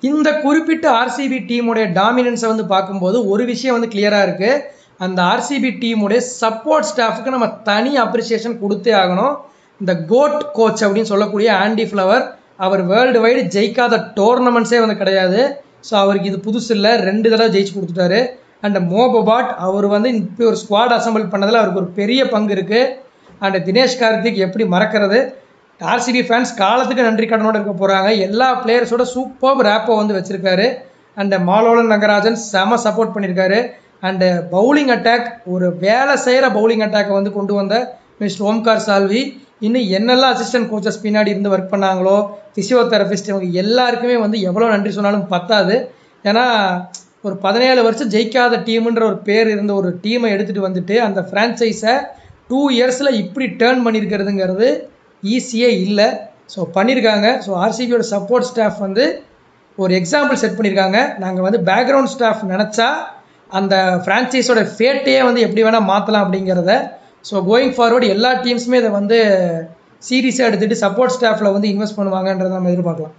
இந்த குறிப்பிட்ட ஆர்சிபி டீமுடைய டாமினன்ஸை வந்து பார்க்கும்போது ஒரு விஷயம் வந்து கிளியராக இருக்குது. அந்த ஆர்சிபி டீமுடைய சப்போர்ட் ஸ்டாஃபுக்கு நம்ம தனி அப்ரிசியேஷன் கொடுத்தே ஆகணும். இந்த கோட் கோச் அப்படின்னு சொல்லக்கூடிய ஆண்டி ஃப்ளவர், அவர் வேர்ல்டு வைடு ஜெயிக்காத டோர்னமெண்ட்ஸே வந்து கிடையாது. ஸோ அவருக்கு இது புதுசு இல்லை, 2 தடவை ஜெயிச்சு கொடுத்துட்டாரு. அண்ட் மோபபாட் அவர் வந்து இப்போ ஒரு ஸ்குவாட் அசம்பிள் பண்ணதில் அவருக்கு ஒரு பெரிய பங்கு இருக்குது. அண்ட் தினேஷ் கார்த்திக் எப்படி மறக்கிறது. ஆர்சிபி ஃபேன்ஸ் காலத்துக்கு நன்றி கடனோடு இருக்க போகிறாங்க. எல்லா பிளேயர்ஸோட சூப்பர் ரேப்போ வந்து வச்சுருக்காரு. அண்டு மாலோலன் ரங்கராஜன் செம சப்போர்ட் பண்ணியிருக்காரு. அண்டு பவுலிங் அட்டாக், ஒரு வேலை செய்கிற பவுலிங் அட்டாக்கை வந்து கொண்டு வந்த மிஸ்டர் ஓம்கார் சால்வி. இன்னும் என்னெல்லாம் அசிஸ்டன்ட் கோச்சஸ் பின்னாடி இருந்து ஒர்க் பண்ணாங்களோ, ஃபிசியோதெரபிஸ்ட், இவங்க எல்லாருக்குமே வந்து எவ்வளோ நன்றி சொன்னாலும் பத்தாது. ஏன்னா ஒரு 17 வருஷம் ஜெயிக்காத டீமுன்ற ஒரு பேர் இருந்த ஒரு டீமை எடுத்துகிட்டு வந்துட்டு அந்த ஃப்ரான்ச்சைஸை 2 இயர்ஸில் இப்படி டேர்ன் பண்ணியிருக்கிறதுங்கிறது ஈஸியே இல்லை. ஸோ பண்ணியிருக்காங்க. ஸோ ஆர்சிபியோட சப்போர்ட் ஸ்டாஃப் வந்து ஒரு எக்ஸாம்பிள் செட் பண்ணியிருக்காங்க. நாங்கள் வந்து பேக்ரவுண்ட் ஸ்டாஃப் நினச்சா அந்த ஃப்ரான்ச்சைஸோட ஃபேட்டையே வந்து எப்படி வேணால் மாற்றலாம் அப்படிங்கிறத. ஸோ கோயிங் ஃபார்வர்டு எல்லா டீம்ஸுமே இதை வந்து சீரியஸாக எடுத்துகிட்டு சப்போர்ட் ஸ்டாஃபில் வந்து இன்வெஸ்ட் பண்ணுவாங்கன்றதை நம்ம எதிர்பார்க்கலாம்.